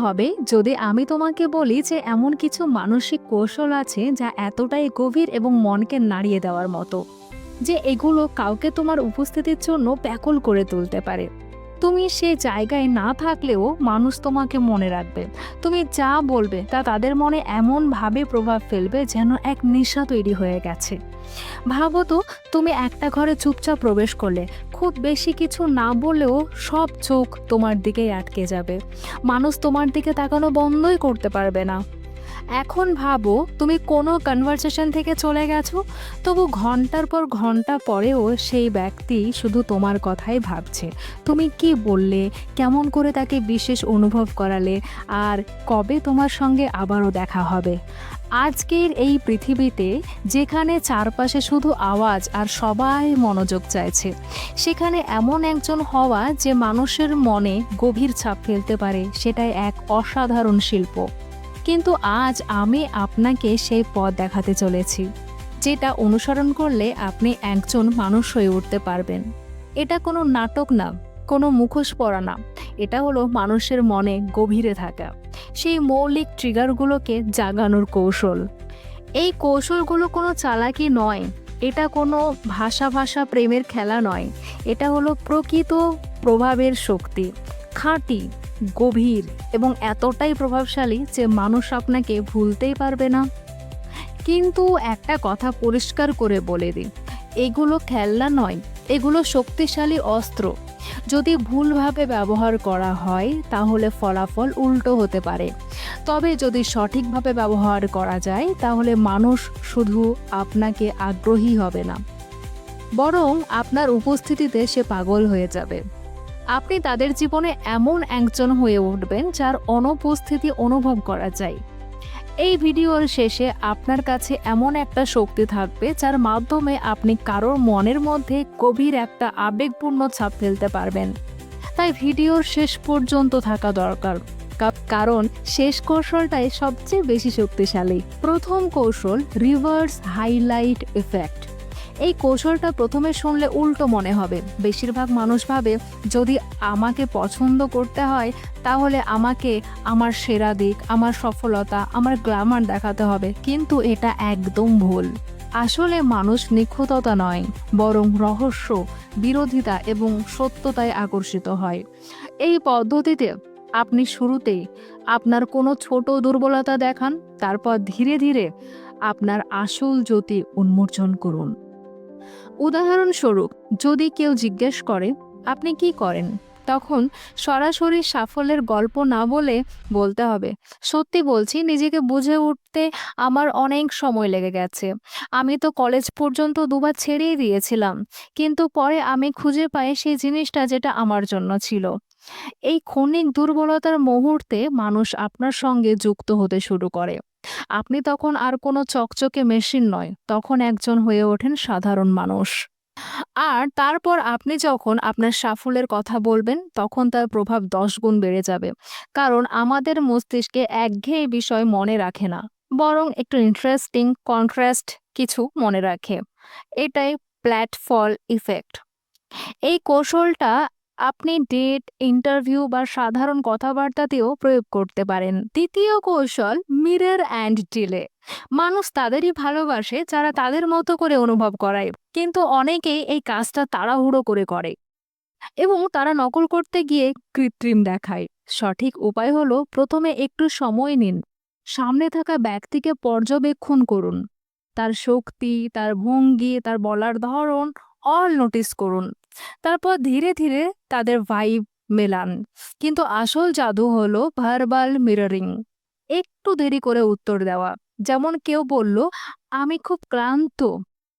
হবে যদি আমি তোমাকে বলি যে এমন কিছু মানসিক কৌশল আছে যা এতটাই গভীর এবং মনকে নাড়িয়ে দেওয়ার মতো যে এগুলো কাউকে তোমার উপস্থিতির জন্য ব্যাকুল করে তুলতে পারে। তুমি সে জায়গায় না থাকলেও মানুষ তোমাকে মনে রাখবে। তুমি যা বলবে তা তাদের মনে এমনভাবে প্রভাব ফেলবে যেন এক নেশা তৈরি হয়ে গেছে। ভাবো তো, তুমি একটা ঘরে চুপচাপ প্রবেশ করলে, খুব বেশি কিছু না বললেও সব চোখ তোমার দিকেই আটকে যাবে। মানুষ তোমার দিকে তাকানো বন্ধই করতে পারবে না। এখন ভাবো, তুমি কোনো কনভারসেশন থেকে চলে গেছো, তবু ঘন্টার পর ঘন্টা পরেও সেই ব্যক্তি শুধু তোমার কথাই ভাবছে। তুমি কি বললে, কেমন করে তাকে বিশেষ অনুভব করালে, আর কবে তোমার সঙ্গে আবারও দেখা হবে। আজকের এই পৃথিবীতে যেখানে চারপাশে শুধু আওয়াজ আর সবাই মনোযোগ চাইছে, সেখানে এমন একজন হওয়া যে মানুষের মনে গভীর ছাপ ফেলতে পারে, সেটাই এক অসাধারণ শিল্প। কিন্তু আজ আমি আপনাকে সেই পথ দেখাতে চলেছি, যেটা অনুসরণ করলে আপনি একজন মানুষ হয়ে উঠতে পারবেন। এটা কোনো নাটক না, কোনো মুখোশ পরা না, এটা হলো মানুষের মনে গভীরে থাকা সেই মৌলিক ট্রিগারগুলোকে জাগানোর কৌশল। এই কৌশলগুলো কোনো চালাকি নয়, এটা কোনো ভাষা ভাষা প্রেমের খেলা নয়, এটা হলো প্রকৃত প্রভাবের শক্তি। খাঁটি, গভীর এবং এতটাই প্রভাবশালী যে মানুষ আপনাকে ভুলতেই পারবে না। কিন্তু একটা কথা পরিষ্কার করে বলে দিই, এগুলো খেলনা নয়, এগুলো শক্তিশালী অস্ত্র। যদি ভুলভাবে ব্যবহার করা হয় তাহলে ফলাফল উল্টো হতে পারে, তবে যদি সঠিকভাবে ব্যবহার করা যায় তাহলে মানুষ শুধু আপনাকে আগ্রহী হবে না, বরং আপনার উপস্থিতিতে সে পাগল হয়ে যাবে। আপনি তাদের জীবনে এমন একজন হয়ে উঠবেন যার অনুপস্থিতি অনুভব করা যায়। এই ভিডিওর শেষে আপনার কাছে এমন একটা শক্তি থাকবে যার মাধ্যমে আপনি কারোর মনের মধ্যে গভীর একটা আবেগপূর্ণ ছাপ ফেলতে পারবেন। তাই ভিডিওর শেষ পর্যন্ত থাকা দরকার, কারণ শেষ কৌশলটাই সবচেয়ে বেশি শক্তিশালী। প্রথম কৌশল, রিভার্স হাইলাইট ইফেক্ট। এই কৌশলটা প্রথমে শুনলে উল্টো মনে হবে। বেশিরভাগ মানুষ ভাবে যদি আমাকে পছন্দ করতে হয় তাহলে আমাকে আমার সেরা দিক, আমার সফলতা, আমার গ্ল্যামার দেখাতে হবে, কিন্তু এটা একদম ভুল। আসলে মানুষ নিখুঁততা নয়, বরং রহস্য, বিরোধিতা এবং সত্যতায় আকর্ষিত হয়। এই পদ্ধতিতে আপনি শুরুতেই আপনার কোনো ছোট দুর্বলতা দেখান, তারপর ধীরে ধীরে আপনার আসল জ্যোতি উন্মোচন করুন। উদাহরণস্বরূপ, যদি কেউ জিজ্ঞেস করে আপনি কি করেন, তখন সরাসরি সাফল্যের গল্প না বলে বলতে হবে, সত্যি বলছি, নিজেকে বুঝে উঠতে আমার অনেক সময় লেগে গেছে। আমি তো কলেজ পর্যন্ত দুবার ছেড়েই দিয়েছিলাম, কিন্তু পরে আমি খুঁজে পাই সেই জিনিসটা যেটা আমার জন্য ছিল। এই ক্ষণিক দুর্বলতার মুহূর্তে মানুষ আপনার সঙ্গে যুক্ত হতে শুরু করে। আপনি তখন আর কোনো চকচকে মেশিন নয়, তখন একজন হয়ে ওঠেন সাধারণ মানুষ। আর তারপর আপনি যখন আপনার সাফল্যের কথা বলবেন তখন তার প্রভাব 10 গুণ বেড়ে যাবে। কারণ আমাদের মস্তিষ্কে একঘেয়ে বিষয় মনে রাখে না, বরং একটু ইন্টারেস্টিং কন্ট্রাস্ট কিছু মনে রাখে। এটাই প্ল্যাটফল ইফেক্ট। এই কৌশলটা আপনি ডেট, ইন্টারভিউ বা সাধারণ কথাবার্তাতেও প্রয়োগ করতে পারেন। দ্বিতীয় কৌশল, মিরর অ্যান্ড ডিলে। মানুষ তাদেরই ভালোবাসে যারা তাদের মতো করে অনুভব করায়, কিন্তু অনেকেই এই কাজটা তাড়াহুড়ো করে করে এবং তারা নকল করতে গিয়ে কৃত্রিম দেখায়। সঠিক উপায় হলো প্রথমে একটু সময় নিন, সামনে থাকা ব্যক্তিকে পর্যবেক্ষণ করুন, তার শক্তি, তার ভঙ্গি, তার বলার ধরন অল নোটিস করুন। তারপর ধীরে ধীরে তাদের ভাইব মেলান। কিন্তু আসল জাদু হলো ভার্বাল মিররিং। একটু দেরি করে উত্তর দেওয়া, যেমন কেউ বলল আমি খুব ক্লান্ত,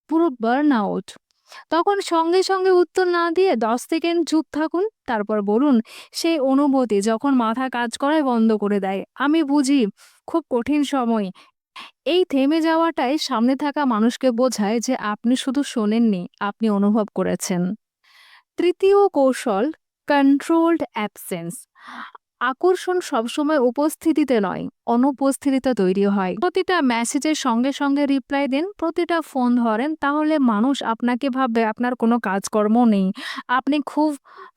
পুরো বার্ন আউট, তখন সঙ্গে সঙ্গে উত্তর না দিয়ে 10 সেকেন্ড চুপ থাকুন। তারপর বলুন সেই অনুভূতি যখন মাথা কাজ করাই বন্ধ করে দেয়, আমি বুঝি, খুব কঠিন সময়। এই থেমে যাওয়াটাই সামনে থাকা মানুষকে বোঝায় যে আপনি শুধু শোনেননি, আপনি অনুভব করেছেন। তৃতীয় কৌশল, কন্ট্রোলড অ্যাবসেন্স। আকর্ষণ সবসময় উপস্থিতিতে নয়, অনুপস্থিতিতে তৈরি হয়। প্রতিটা মেসেজের সঙ্গে সঙ্গে রিপ্লাই দিন, প্রতিটা ফোন ধরেন, তাহলে মানুষ আপনাকে ভাববে আপনার কোনো কাজকর্ম নেই, আপনি খুব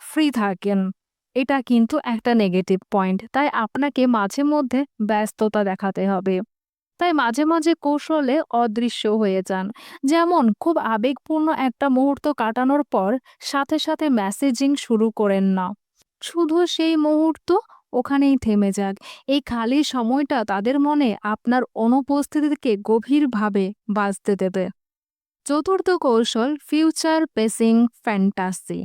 ফ্রি থাকেন। এটা কিন্তু একটা নেগেটিভ পয়েন্ট। তাই আপনাকে মাঝে মধ্যে ব্যস্ততা দেখাতে হবে। তাই মাঝে মাঝে কৌশলে অদৃশ্য হয়ে যান। যেমন খুব আবেগপূর্ণ একটা মুহূর্ত কাটানোর পর সাথে সাথে মেসেজিং শুরু করেন না। শুধু সেই মুহূর্ত ওখানেই থেমে যাক। এই খালি সময়টা তাদের মনে আপনার অনুপস্থিতিকে গভীরভাবে বাজতে দেবে। চতুর্থ কৌশল ফিউচার পেসিং ফ্যান্টাসি।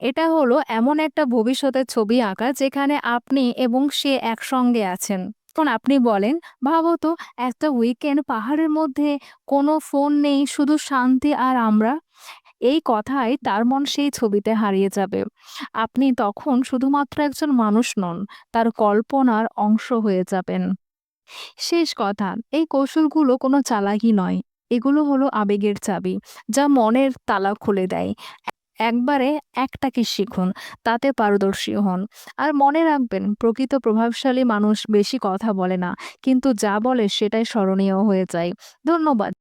এটা হলো এমন একটা ভবিষ্যতের ছবি আঁকা যেখানে আপনি এবং সে একসঙ্গে আছেন। এখন আপনি বলেন, ভাবো তো, একটা উইকেন্ড পাহাড়ের মধ্যে, কোনো ফোন নেই, শুধু শান্তি আর আমরা। এই কথায় তার মন সেই ছবিতে হারিয়ে যাবে। আপনি তখন শুধুমাত্র একজন মানুষ নন, তার কল্পনার অংশ হয়ে যাবেন। শেষ কথা, এই কৌশলগুলো কোনো চালাকি নয়। এগুলো হলো আবেগের চাবি, যা মনের তালা খুলে দেয়। একবারে একটাকে শিখুন, তাতে পারদর্শী হন। আর মনে রাখবেন, প্রকৃত প্রভাবশালী মানুষ বেশি কথা বলে না, কিন্তু যা বলে সেটাই স্মরণীয় হয়ে যায়। ধন্যবাদ।